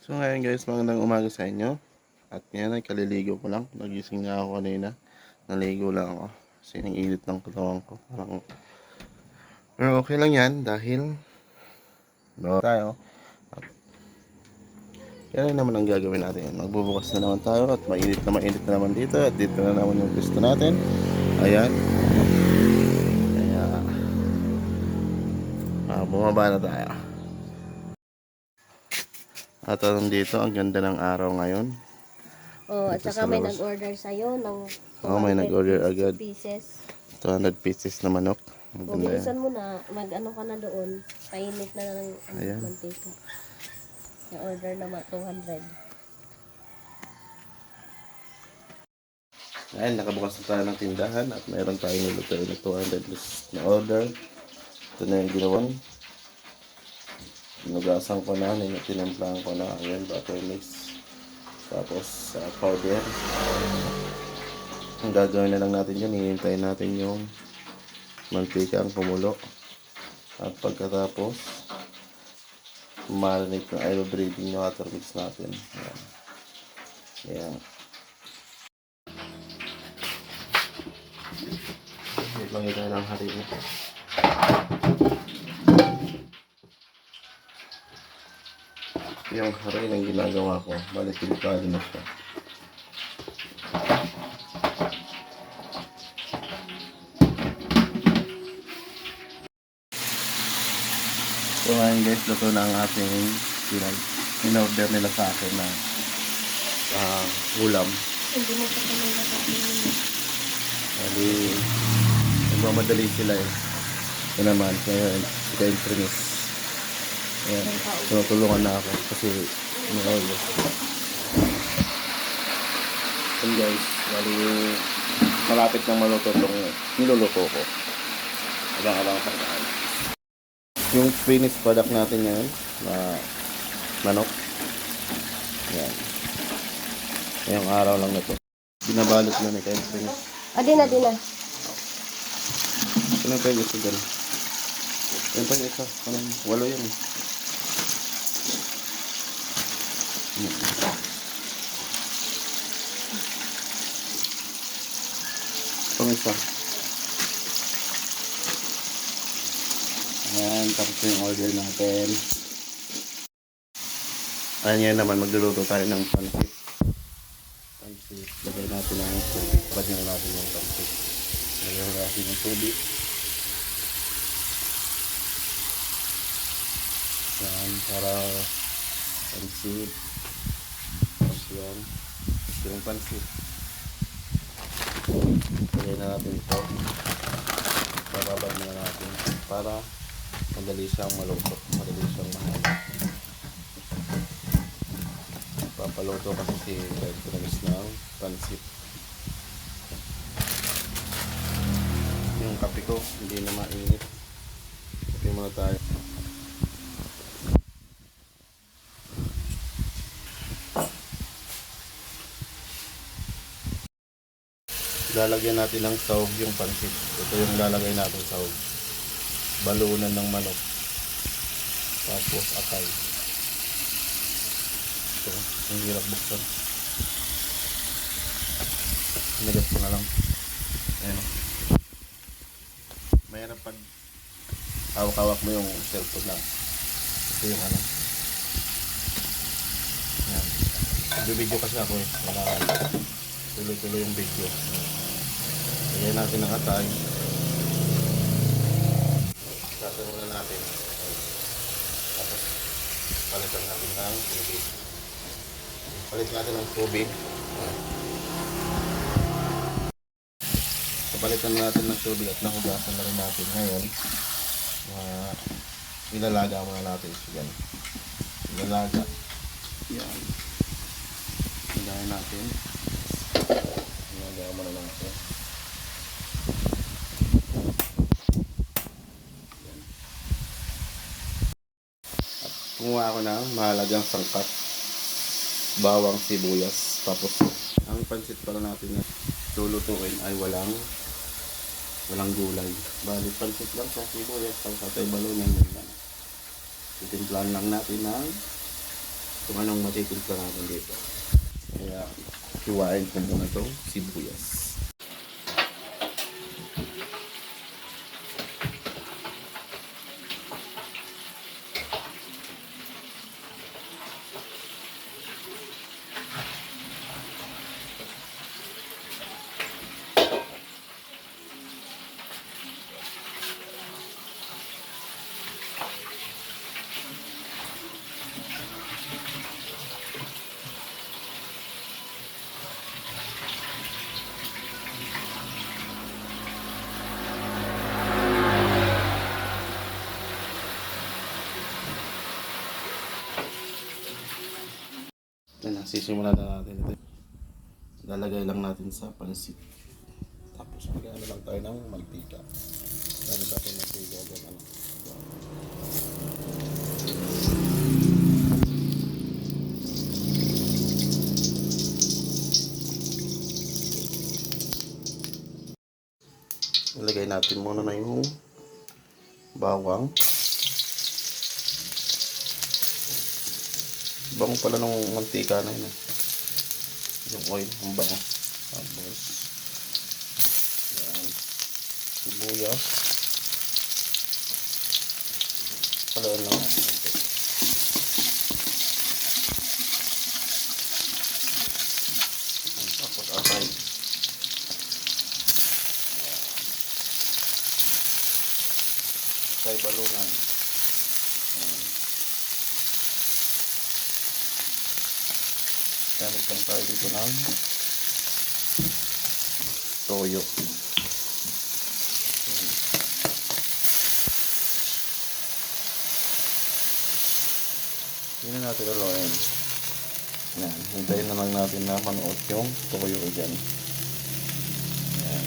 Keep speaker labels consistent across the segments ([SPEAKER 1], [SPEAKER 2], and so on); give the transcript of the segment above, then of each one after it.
[SPEAKER 1] So ngayon guys, magandang umaga sa inyo. At ngayon ay kaliligo ko lang. Nagising na ako kanina. Naligo lang ako. Kasi ang init ng katawan ko. Pero okay lang yan dahil tayo. At yan naman ang gagawin natin. Magbubukas na naman tayo at mainit na naman dito. At dito na naman yung gusto natin. Ayan. Kaya bumaba na tayo. At dito, ang ganda ng araw ngayon.
[SPEAKER 2] Oh, at
[SPEAKER 1] Dito
[SPEAKER 2] saka
[SPEAKER 1] sa
[SPEAKER 2] may
[SPEAKER 1] labas.
[SPEAKER 2] nag-order sa'yo ng
[SPEAKER 1] May nag-order agad.
[SPEAKER 2] pieces.
[SPEAKER 1] 200 pieces na manok.
[SPEAKER 2] O,
[SPEAKER 1] Maganda yan.
[SPEAKER 2] bilisan mo na. Mag-ano ka na doon. Painit na ng
[SPEAKER 1] Ayan.
[SPEAKER 2] mantika. Na-order na 200.
[SPEAKER 1] Ayan, nakabukas na tayo ng tindahan at mayroon tayong niluto na 200 na order. Ito na yung ginawan. Nugasan ko na, tinamplahan ko na. Ayan, butter mix. Tapos, powder. Ang gagawin na lang natin yun, hihintayin natin yung mantika ang kumulo. At pagkatapos, marinate ng aerobraiding yung butter mix natin. Ayan. Ayan. Wait lang ito ng hari mo. Yung hari ng ginagawa ko, balik delikado na siya. So ngayon guys, luto na ang ating in-order nila sa akin na ulam.
[SPEAKER 2] Hindi mo pa kami nakapinin.
[SPEAKER 1] Bali, nagmamadali sila eh. Ito naman, si Ka-Intrinis. Ayan, tinutulungan na ako kasi in-order. And guys, bali, malapit nang maluto itong niluluto ko. Abang-abang sa kain. Yung finished product natin ngayon na manok. Ayan. Ngayong araw lang na ito. Binabalot na ni Ka-Intrinis.
[SPEAKER 2] Di na.
[SPEAKER 1] Ano tayo gusto dyan? Yan pa yung isa. Walo yan eh. Pang isa. Ayan, tapos yung order natin. Ayan yan naman, magluluto tayo ng pancit. Pancit. Lagay natin ang tubig. Pagyan natin yung pancit. Lagyan natin yung tubig. Yan, para pancit. Tapos yan. Yung pancit. Lagyan na natin ito. Bababay na natin. Para madali siyang maluto. Madali siyang mahal. Papaluto kasi si Ka-Intrinis ng pancit. Yung kape ko, hindi na mainit. Kape muna tayo. Lalagyan natin ng sahog yung pancit. Ito yung lalagay natin sahog. Balunan ng manok. Tapos atay. Ito, ang hirap buksan. Nagat ko na lang. Ayan. Mahirap pag hawak-hawak mo yung cellphone lang. Ito yung ano. Ayan. Nag-video kasi ako eh. Wala tuloy-tuloy yung video. Lagyan natin ng atay. Sasawa na natin. Tapos palitan natin ng tubig. Palit natin ng tubig. Palitan natin ng tubig at nahugasan na rin natin ngayon. Ilalaga muna natin yan. Ilalaga. Yan. Ilalaga natin. Ilalaga muna natin. Yan. At kumuha ako ng mahalagang sangkap. Bawang, sibuyas. Tapos ang pansit pala natin na lulutuin ay walang gulay. Bali, pansit lang sa sibuyas, tapos atay balunan yun lang. Titimplahan lang natin ng kung anong matitimpla natin dito. Kaya, hiwain ko muna ito, sibuyas. Yan na, sisimulan na natin ito. Lalagay lang natin sa pansit. Tapos mag-ano lang tayo ng mantika. Gamit natin ng mantika. Ganun. Ilagay natin muna na yung bawang. Bango pala ng mantika na yun. Yung oil, ang bango. Tapos, yan. Sibuyas. Haluan lang natin. Tapos atay. Atay balunan. Gamit lang tayo dito ng toyo. Hindi na natin haluin. Yan. Hintayin na lang natin na manuot yung toyo dyan. Yan.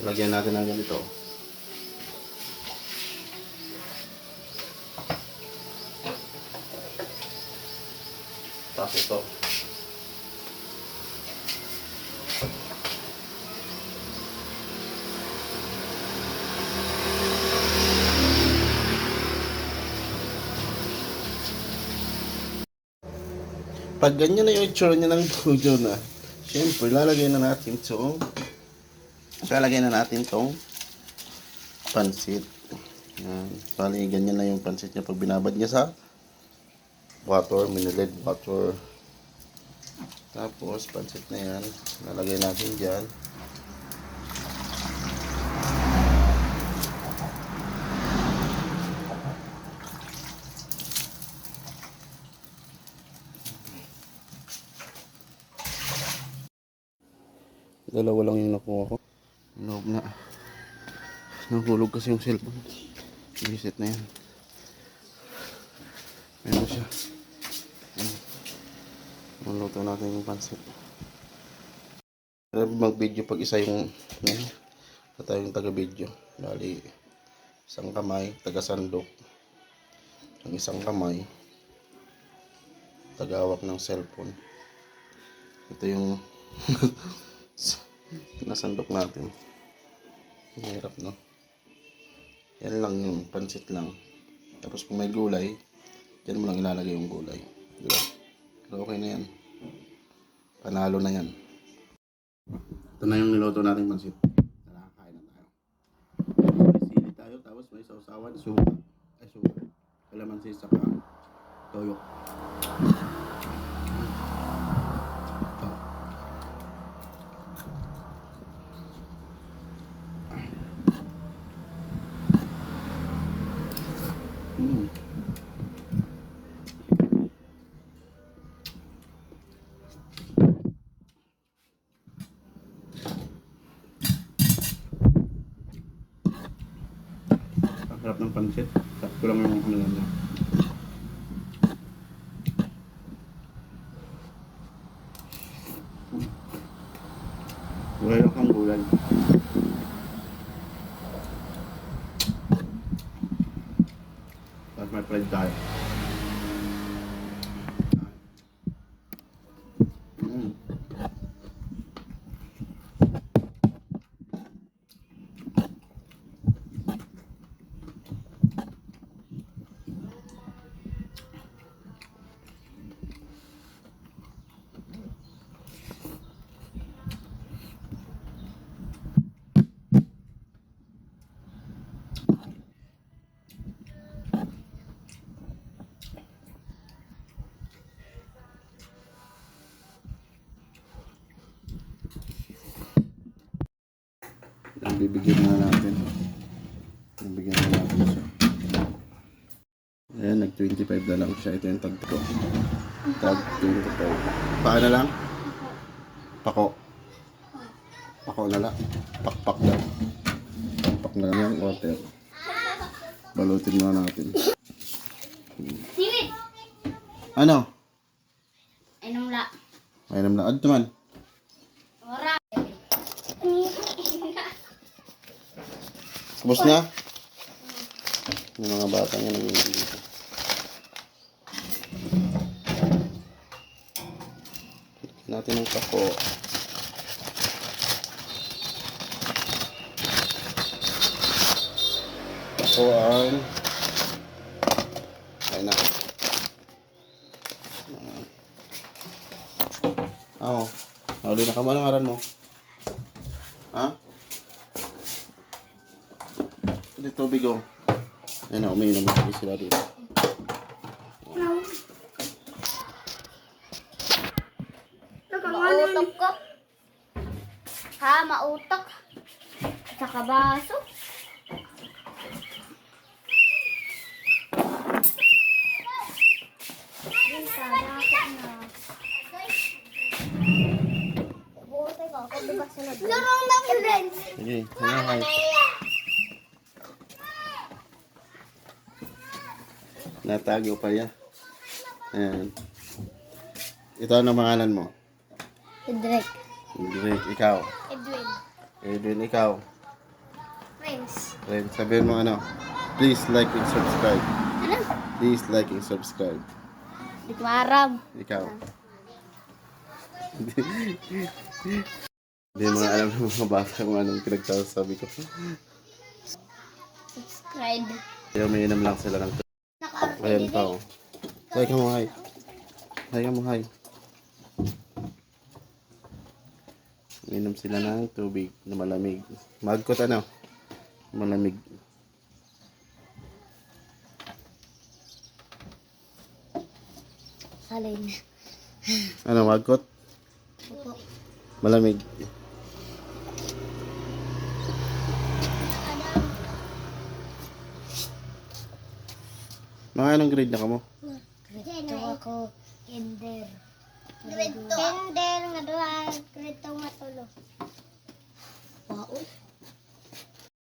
[SPEAKER 1] Lagyan natin ng ganito. Tapos ito. Pag ganyan na yung itsura niya ng bujo na, syempre lalagay na natin tong pansit. Yan. Bali, ganyan na yung pansit niya pag binabad niya sa water, minilid water. Tapos, pansit na yan. Lalagay natin dyan. Dalawa lang yung nakuha ko. Loob na. Nahulog kasi yung cellphone. Visit na yan. Meron siya. Maluto natin yung pansit. Mag-video pag isa yung tayo yung taga-video. Bali, isang kamay, taga-sandok. Ang isang kamay, taga-hawak ng cellphone. Ito yung nasandok natin. Mahirap, no? Yan lang yung pansit lang. Tapos kung may gulay, dyan mo lang ilalagay yung gulay. Diba? Pero okay na yan. Panalo na yan. Ito na yung niluto natin pansit. Tara, kain na tayo. May sili tayo, tapos may sausawan, suka. Kalamansi saka toyo. Ang sarap ng pansit. Sakto lang yung ano niya. Wala lang kang gulay. may pride tayo. Mm. Bibigyan na natin. Bibigyan na natin siya. Ayan, nag-25 na lang siya. Ito yung tag ko. Tag 25. Paa na lang? Pako. Pako na lang. Pakpak lang. Pakpak na lang yung water. Balutin muna natin.
[SPEAKER 3] Siwit!
[SPEAKER 1] Ano?
[SPEAKER 3] Anong la?
[SPEAKER 1] Mainam na. Adto man.
[SPEAKER 3] Ora!
[SPEAKER 1] Tapos na? Yung mga bata nga nangyayari dito. Natin ang pako. Pakuan. Ayun na. Oo. Nauli na ka mo. Anong aral mo? Ha? Dito tubig oh. Ayun na, umiinom na sila dito.
[SPEAKER 3] Mautok ko. Ha, mautok. Sa kabaso. Larong na friends.
[SPEAKER 1] Sige, ano hi. Natago pa yan. Ayan. Ito ano pangalan mo?
[SPEAKER 3] Drake.
[SPEAKER 1] Drake, ikaw.
[SPEAKER 3] Edwin.
[SPEAKER 1] Edwin, ikaw.
[SPEAKER 3] Friends.
[SPEAKER 1] Ren, sabihin mo ano. Please like and subscribe.
[SPEAKER 3] Ano?
[SPEAKER 1] Please like and subscribe.
[SPEAKER 3] Di ko aram.
[SPEAKER 1] Ikaw. Hindi mga alam ng mga bata kung anong pinagsasabi ko.
[SPEAKER 3] Subscribe.
[SPEAKER 1] Kaya umiinom lang sila ng ayan pa oh. Hi ka mo, hi. Hi ka mo, hi. Umiinom sila ng tubig na malamig. Magkot ano? Malamig.
[SPEAKER 3] Alin.
[SPEAKER 1] Ano, magkot?
[SPEAKER 3] Opo.
[SPEAKER 1] Malamig. Mga anong grade na ka mo?
[SPEAKER 3] Krito ako. Kinder. Kinder nga doon. Krito nga tulo. Wow.